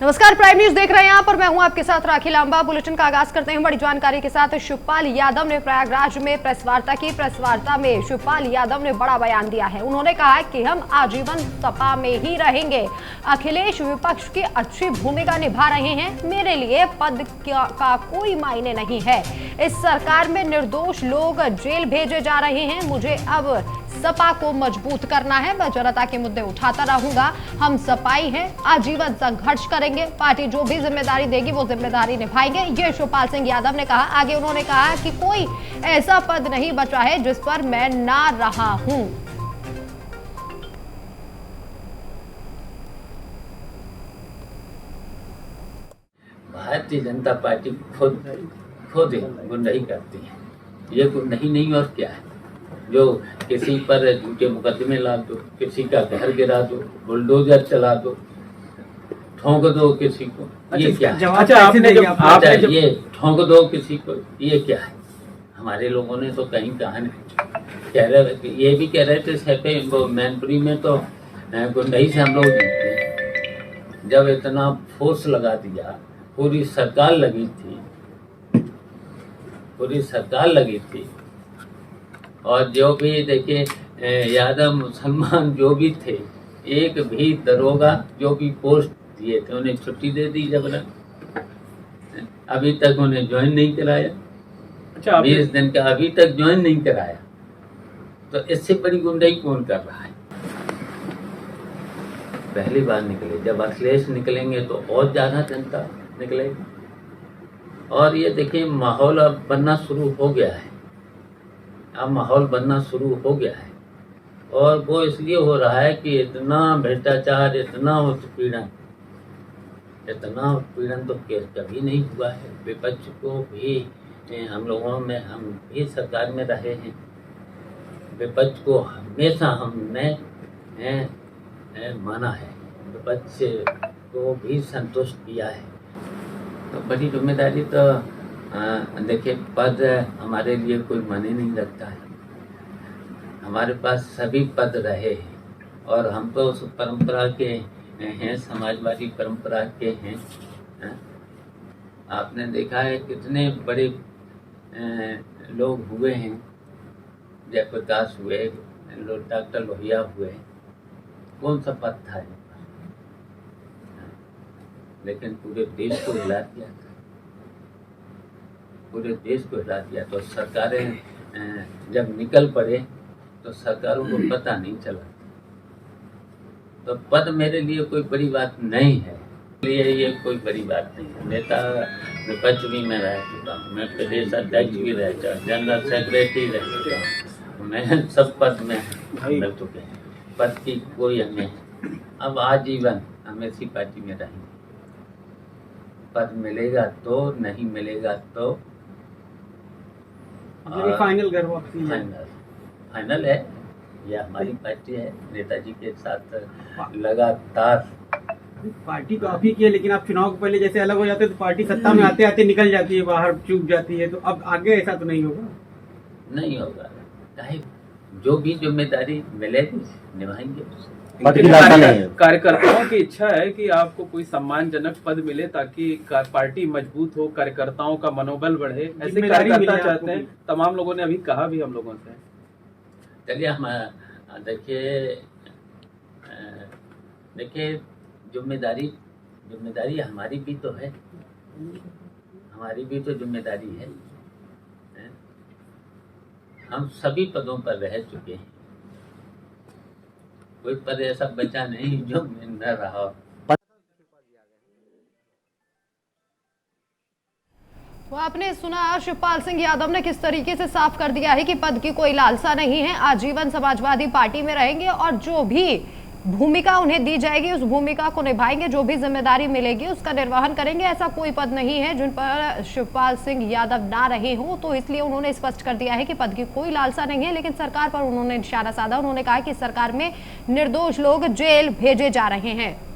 नमस्कार, prime news देख रहे हैं आप और मैं हूं आपके साथ राखी लांबा। बुलेटिन का आगाज करते हैं बड़ी जानकारी के साथ। शिवपाल यादव ने प्रयागराज में प्रेस वार्ता की। प्रेस वार्ता में शिवपाल यादव ने बड़ा बयान दिया है। उन्होंने कहा कि हम आजीवन सपा में ही रहेंगे। अखिलेश विपक्ष की अच्छी भूमिका निभा रहे हैं। मेरे लिए पद का कोई मायने नहीं है। इस सरकार में निर्दोष लोग जेल भेजे जा रहे हैं। मुझे अब सपा को मजबूत करना है। मैं जनता के मुद्दे उठाता रहूंगा। हम सपाई हैं, आजीवन संघर्ष करेंगे। पार्टी जो भी जिम्मेदारी देगी वो जिम्मेदारी निभाएंगे, ये शिवपाल सिंह यादव ने कहा। आगे उन्होंने कहा कि कोई ऐसा पद नहीं बचा है जिस पर मैं ना रहा हूं। भारतीय जनता पार्टी खुद गुंडाई करती है। ये गुंडाई नहीं और क्या है, जो किसी पर झूठे मुकदमे ला दो, किसी का घर गिरा दो, बुलडोजर चला दो, ठोंक दो किसी को, ये क्या है? आपने ये ठोंक दो किसी को, ये क्या है? हमारे लोगों ने तो कहीं कहा नहीं। कह रहे, ये भी कह रहे थे मैनपुरी में तो गुंडाई से हम लोग जीतते हैं। जब इतना फोर्स लगा दिया, पूरी सरकार लगी थी और जो भी देखिए यादव मुसलमान जो भी थे, एक भी दरोगा जो भी पोस्ट दिए थे उन्हें छुट्टी दे दी जबरन। अभी तक उन्हें ज्वाइन नहीं कराया। 20 दिन का अभी तक ज्वाइन नहीं कराया। तो इससे बड़ी गुंडाई कौन कर रहा है? पहली बार निकले, जब अखिलेश निकलेंगे तो और ज्यादा जनता निकलेगी। और ये देखिए माहौल अब बनना शुरू हो गया है। और वो इसलिए हो रहा है कि इतना भ्रष्टाचार, इतना उत्पीड़न तो कभी नहीं हुआ है। विपक्ष को भी हम भी सरकार में रहे हैं। विपक्ष को हमेशा हमने माना है, विपक्ष को भी संतुष्ट किया है। तो बड़ी जिम्मेदारी तो देखिए, पद हमारे लिए कोई मायने नहीं रखता है। हमारे पास सभी पद रहे हैं और हम तो उस परंपरा के हैं, समाजवादी परंपरा के हैं। आपने देखा है कितने बड़े लोग हुए हैं, जयप्रकाश हुए, डॉक्टर लोहिया हुए। कौन सा पद था इनका? लेकिन पूरे देश को हिला दिया था। तो सरकारें जब निकल पड़े तो सरकारों को पता नहीं चला। तो पद मेरे लिए कोई बड़ी बात नहीं है। ये कोई बड़ी बात नहीं है। नेता विपक्ष भी मैं रह चुका हूँ, मैं प्रदेश अध्यक्ष भी रह चुका, जनरल सेक्रेटरी रह चुका हूँ। मैं सब पद में मिल चुके हैं। पद की कोई हमें अब आजीवन हम इसी पार्टी में रहेंगे। पद मिलेगा तो, नहीं मिलेगा तो फाइनल है। यह हमारी पार्टी है। नेताजी के साथ लगातार पार्टी तो आप ही की है, लेकिन आप चुनाव के पहले जैसे अलग हो जाते हैं तो पार्टी सत्ता में आते आते निकल जाती है, बाहर चूक जाती है। तो अब आगे ऐसा तो नहीं होगा। चाहे जो भी जिम्मेदारी मिलेगी निभाएंगे। कार्यकर्ताओं की इच्छा है कि आपको कोई सम्मानजनक पद मिले ताकि पार्टी मजबूत हो, कार्यकर्ताओं का मनोबल बढ़े, ऐसे कार्यकर्ता चाहते हैं। तमाम लोगों ने अभी कहा भी हम लोगों से। चलिए हम देखिए जिम्मेदारी हमारी भी तो है। जिम्मेदारी है। हम सभी पदों पर रह चुके हैं। कोई पद ऐसा बचा नहीं जो न रहा। तो आपने सुना शिवपाल सिंह यादव ने किस तरीके से साफ कर दिया है कि पद की कोई लालसा नहीं है। आजीवन समाजवादी पार्टी में रहेंगे और जो भी भूमिका उन्हें दी जाएगी उस भूमिका को निभाएंगे। जो भी जिम्मेदारी मिलेगी उसका निर्वहन करेंगे। ऐसा कोई पद नहीं है जिन पर शिवपाल सिंह यादव ना रहे हों। तो इसलिए उन्होंने स्पष्ट कर दिया है कि पद की कोई लालसा नहीं है। लेकिन सरकार पर उन्होंने निशाना साधा। उन्होंने कहा कि सरकार में निर्दोष लोग जेल भेजे जा रहे हैं।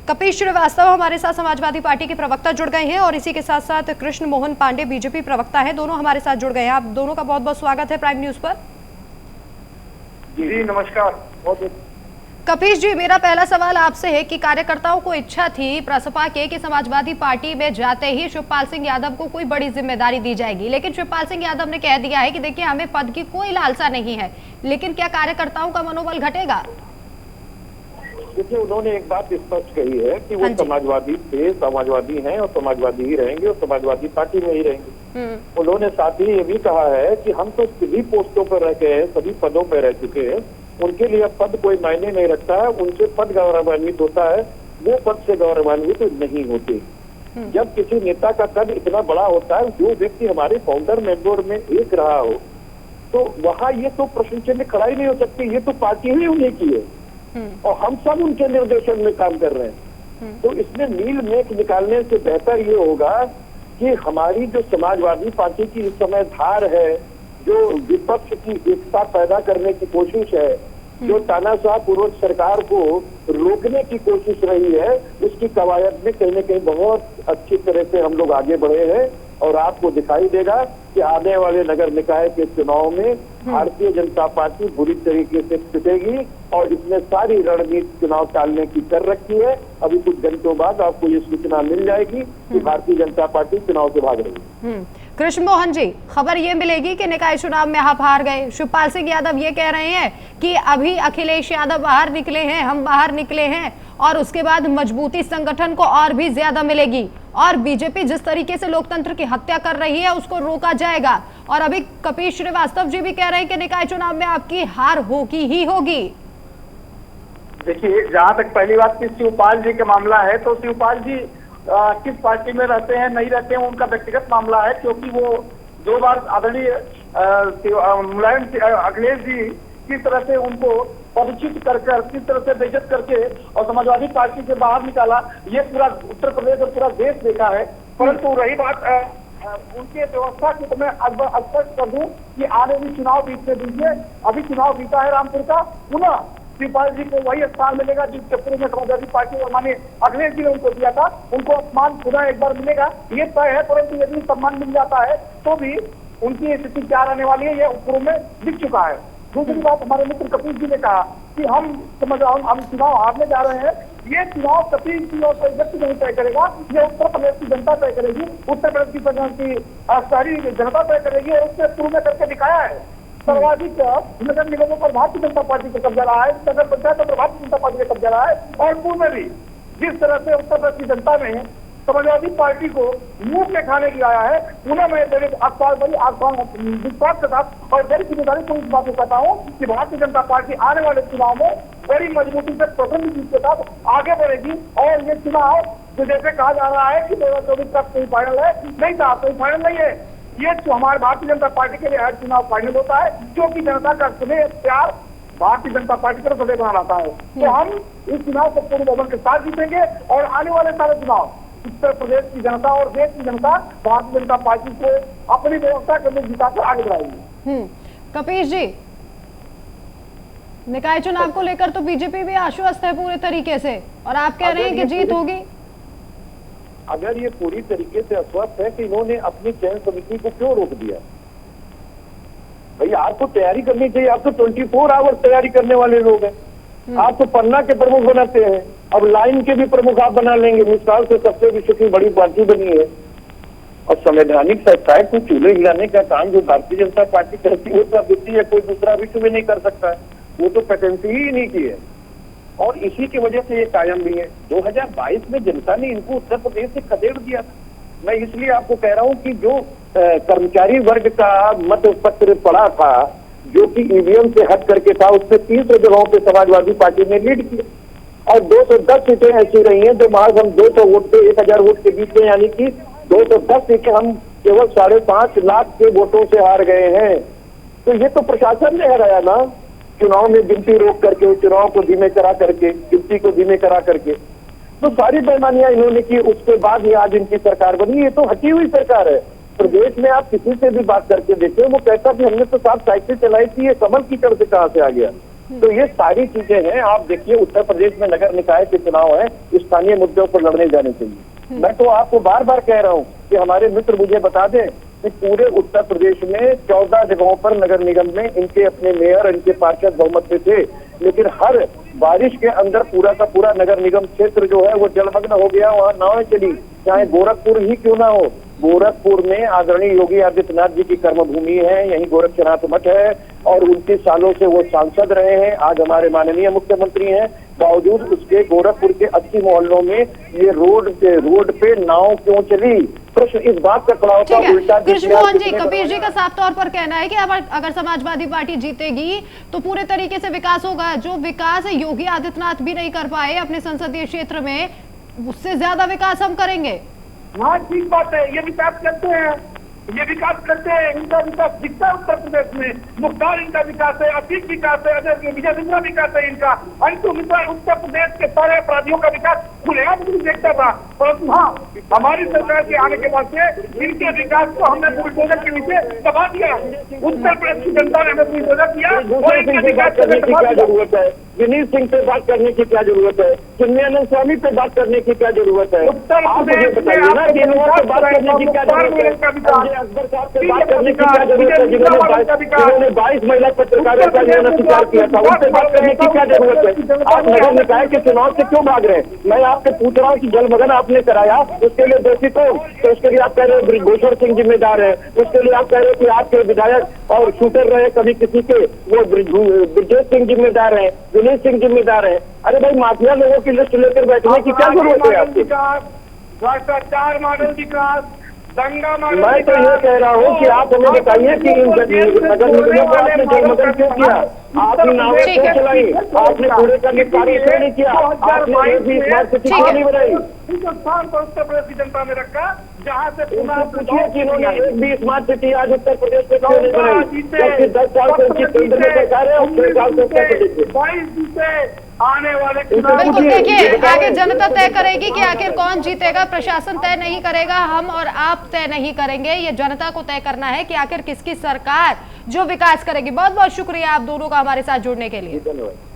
कपिल श्रीवास्तव हमारे साथ समाजवादी पार्टी के प्रवक्ता जुड़ गए हैं और इसी के साथ साथ कृष्ण मोहन पांडे बीजेपी प्रवक्ता है। दोनों हमारे साथ जुड़ गए हैं। आप दोनों का बहुत बहुत स्वागत है प्राइम न्यूज पर। जी नमस्कार। बहुत कपीश जी, मेरा पहला सवाल आपसे है कि कार्यकर्ताओं को इच्छा थी प्रसपा के कि समाजवादी पार्टी में जाते ही शिवपाल सिंह यादव को कोई बड़ी जिम्मेदारी दी जाएगी, लेकिन शिवपाल सिंह यादव ने कह दिया है कि देखिए हमें पद की कोई लालसा नहीं है। लेकिन क्या कार्यकर्ताओं का मनोबल घटेगा? देखिए, उन्होंने एक बात स्पष्ट कही है कि वो समाजवादी थे, समाजवादी हैं और समाजवादी ही रहेंगे और समाजवादी पार्टी में ही रहेंगे। उन्होंने साथ ही ये भी कहा है कि हम तो सभी पोस्टों पर रह गए हैं, सभी पदों पर रह चुके हैं, उनके लिए पद कोई मायने नहीं रखता है, उनसे पद गौरवान्वित होता है, वो पद से गौरवान्वित नहीं होते। जब किसी नेता का कद इतना बड़ा होता है, जो व्यक्ति हमारे फाउंडर मेंबर में एक रहा हो, तो वहाँ ये तो प्रश्न चिन्ह खड़ा ही नहीं हो सकती, ये तो पार्टी ही उन्हीं की है और हम सब उनके निर्देशन में काम कर रहे हैं। तो इसमें नील मेघ निकालने से बेहतर ये होगा कि हमारी जो समाजवादी पार्टी की इस समय धार है, जो विपक्ष की एकता पैदा करने की कोशिश है, जो तानाशाह पूर्वक सरकार को रोकने की कोशिश रही है, उसकी कवायद में कहीं न कहीं बहुत अच्छी तरह से हम लोग आगे बढ़े हैं और आपको दिखाई देगा कि आने वाले नगर निकाय के चुनाव में भारतीय जनता पार्टी बुरी तरीके से पिटेगी और इसमें सारी रणनीति चुनाव टालने की कर रखी है। अभी कुछ घंटों बाद आपको ये सूचना मिल जाएगी कि भारतीय जनता पार्टी चुनाव से भाग रही है। कृष्ण मोहन जी, खबर ये मिलेगी कि निकाय चुनाव में आप हार गए। शिवपाल सिंह यादव ये कह रहे हैं कि अभी अखिलेश यादव बाहर निकले हैं, हम बाहर निकले हैं और उसके बाद मजबूती संगठन को और भी ज्यादा मिलेगी और बीजेपी जिस तरीके से लोकतंत्र की हत्या कर रही है उसको रोका जाएगा। और अभी कपीश श्रीवास्तव जी भी कह रहे हैं कि निकाय चुनाव में आपकी हार होगी ही होगी। देखिए, जहाँ तक पहली बात की शिवपाल जी का मामला है, तो शिवपाल जी किस पार्टी में रहते हैं नहीं रहते हैं उनका व्यक्तिगत मामला है, क्योंकि वो 2 बार आदरणीय मुलायम अखिलेश जी किस तरह से उनको परिचित कर किस तरह से बेइज्जत करके और समाजवादी पार्टी से बाहर निकाला, ये पूरा उत्तर प्रदेश और पूरा देश देखा है। परंतु रही बात उनके व्यवस्था की, तो मैं स्पष्ट कर दूं कि आने भी चुनाव बीतने दीजिए। अभी चुनाव बीता है रामपुर का, पुनः शिवपाल जी को वही स्थान मिलेगा जिस चक्कर में समाजवादी पार्टी और माननीय अखिलेश जी ने उनको दिया था, उनको अपमान पुनः एक बार मिलेगा, ये तय है। परंतु यदि सम्मान मिल जाता है तो भी उनकी स्थिति क्या रहने वाली है, यह पूर्व में दिख चुका है। दूसरी बात, हमारे मित्र कपिल जी ने कहा कि हम चुनाव हारने जा रहे हैं। ये चुनाव कपिल जी और कोई व्यक्ति नहीं तय करेगा, ये उत्तर प्रदेश की जनता तय करेगी, उत्तर प्रदेश की शहरी जनता तय करेगी और उसने पूर्व में करके दिखाया है। सर्वाधिक नगर निगमों पर भारतीय जनता पार्टी का कब्जा रहा है, नगर पंचायतों पर भारतीय जनता पार्टी का कब्जा रहा है और पूर्व में भी जिस तरह से उत्तर प्रदेश की जनता ने समाजवादी पार्टी को मुंह के खाने की आया है, पुनः मैं बड़ी विश्वास के साथ और बड़ी जिम्मेदारी को इस बात को कहता हूँ कि भारतीय जनता पार्टी आने वाले चुनाव में बड़ी मजबूती से प्रथम जीत के साथ आगे बढ़ेगी। और ये चुनाव जो जैसे कहा जा रहा है कि 2024 का कोई फाइनल है, नहीं था, कोई फाइनल नहीं है। ये हमारे भारतीय जनता पार्टी के लिए हर चुनाव फाइनल होता है, क्योंकि जनता का स्नेह प्यार भारतीय जनता पार्टी को सदैव बना रहता है। तो हम इस चुनाव को पूर्ण बहुमत के साथ जीतेंगे और आने वाले सारे चुनाव उत्तर प्रदेश की जनता और देश की जनता भारतीय जनता पार्टी को अपनी व्यवस्था के लिए जिताकर आगे बढ़ाएगी। कपीश जी, निकाय चुनाव को लेकर तो बीजेपी भी आश्वस्त है पूरे तरीके से और आप कह रहे हैं कि जीत होगी। अगर ये पूरी तरीके से अस्वस्थ है कि इन्होंने अपनी चयन समिति को क्यों रोक दिया? भाई, आपको तैयारी करनी चाहिए, आप तो 24 आवर तैयारी करने वाले लोग हैं। आप तो पन्ना के प्रमुख बनाते हैं, अब लाइन के भी प्रमुख आप बना लेंगे। मिसाल से सबसे विश्व की बड़ी पार्टी बनी है और संवैधानिक संस्थाएं को चूल्हे हिलाने का काम जो भारतीय जनता पार्टी करती है, वो तो या कोई दूसरा विश्व में नहीं कर सकता है, वो तो पैटेंसी ही नहीं की है और इसी की वजह से ये कायम भी है। 2022 में जनता ने इनको उत्तर प्रदेश से खदेड़ दिया था। मैं इसलिए आपको कह रहा हूँ कि जो कर्मचारी वर्ग का मत पत्र पड़ा था, जो कि ईवीएम से हट करके था, उससे 300 जगहों पे समाजवादी पार्टी ने लीड किया और 210 सीटें ऐसी रही हैं जो महज हम 200 वोट से 1000 वोट के बीच में, यानी कि 210 सीटें हम केवल 5.5 लाख के वोटों से हार गए हैं। तो ये तो प्रशासन ने हराया ना, चुनाव में गिनती रोक करके, चुनाव को धीमे करा करके, गिनती को धीमे करा करके, तो सारी बेईमानियां इन्होंने की। उसके बाद ही आज इनकी सरकार बनी। ये तो हटी हुई सरकार है। प्रदेश में आप किसी से भी बात करके देखें, वो कहता कि हमने तो साफ साइकिल चलाई थी, ये कमल कीचड़ से कहां से आ गया। तो ये सारी चीजें हैं। आप देखिए, उत्तर प्रदेश में नगर निकाय के चुनाव है, स्थानीय मुद्दों पर लड़ने जाने चाहिए। मैं तो आपको बार बार कह रहा हूँ कि हमारे मित्र मुझे बता दें कि पूरे उत्तर प्रदेश में 14 जगहों पर नगर निगम में इनके अपने मेयर, इनके पार्षद बहुमत से थे, लेकिन हर बारिश के अंदर पूरा का पूरा नगर निगम क्षेत्र जो है वो जलमग्न हो गया। वहाँ नावें चली, चाहे गोरखपुर ही क्यों ना हो। गोरखपुर में आदरणीय योगी आदित्यनाथ जी की कर्मभूमि है, यही गोरक्षनाथ मठ है और 29 सालों से वो सांसद रहे हैं, आज हमारे माननीय मुख्यमंत्री हैं। बावजूद उसके गोरखपुर के 80 मोहल्लों में ये रोड पे नाव क्यों चली? प्रश्न इस बात का खड़ा होता है। उल्टा कृष्णमोहन जी, कबीर जी का साफ तौर पर कहना है कि अगर समाजवादी पार्टी जीतेगी तो पूरे तरीके से विकास होगा। जो विकास योगी आदित्यनाथ भी नहीं कर पाए अपने संसदीय क्षेत्र में, उससे ज्यादा विकास हम करेंगे। हाँ, ठीक बात है, ये विकास करते हैं, ये विकास करते हैं, इनका विकास दिखता है उत्तर प्रदेश में। मुख्तार इनका विकास है, अतीक विकास है, अजय विजय सिंह विकास है इनका। अंतु मिश्रा उत्तर प्रदेश के सारे अपराधियों का विकास खुलेगा मुझे देखता था, परंतु हाँ, हमारी सरकार के आने के बाद से इनके विकास को हमने बुलडोजर के नीचे दबा दिया। उत्तर प्रदेश की जनता ने हमें बुलडोजर किया और इनके विकास करने की क्या जरूरत है? विनीत सिंह पे बात करने की क्या जरूरत है? चिन्मयानंद स्वामी पे बात करने की क्या जरूरत है? उत्तर प्रदेश बताइए ना, कि बात करने की क्या जरूरत है? अकबर साहब से बात करने की क्या जरूरत है? जिन्होंने 22 महिला पत्रकारों का स्वीकार किया था, उनसे बात करने की क्या जरूरत है? आप नगर निकाय के चुनाव से क्यों भाग रहे हैं? मैं आपसे पूछ रहा हूँ कि जलमग्न आपने कराया, उसके लिए दोषी तो उसके लिए आप कह रहे हैं ब्रिजेश्वर सिंह जिम्मेदार है, उसके लिए आप कह रहे हैं कि आपके विधायक और शूटर रहे कभी किसी के, वो ब्रिजेश सिंह जिम्मेदार है, विनीत सिंह जिम्मेदार है। अरे भाई, माफिया लोगों की लिस्ट लेकर बैठने की क्या जरूरत है आपकी? भ्रष्टाचार मॉडल विकास, दंगा मॉडल। मैं तो ये कह रहा हूँ कि आप हमें बताइए कि इन नगर निगमों को आपने जलमग्न क्यों किया? आपने नावें क्यों चलाई? आपने कूड़े का निपटारा क्यों नहीं किया? आपने एक भी स्मार्ट सिटी क्यों नहीं बनाई? स्थान पर उत्तर प्रदेश की जनता ने रखा, जहाँ से पूछिए कि इन्होंने एक भी स्मार्ट सिटी आज उत्तर प्रदेश में क्यों नहीं बनाई? जबकि 10 साल से उनकी केंद्र में सरकार है और 6 साल से उत्तर प्रदेश में। 22 जीते आने वाले बिल्कुल, देखिए आगे जनता तय करेगी कि आखिर कौन जीतेगा। प्रशासन तय नहीं करेगा, हम और आप तय नहीं करेंगे। ये जनता को तय करना है कि आखिर किसकी सरकार जो विकास करेगी। बहुत बहुत शुक्रिया आप दोनों का हमारे साथ जुड़ने के लिए। धन्यवाद।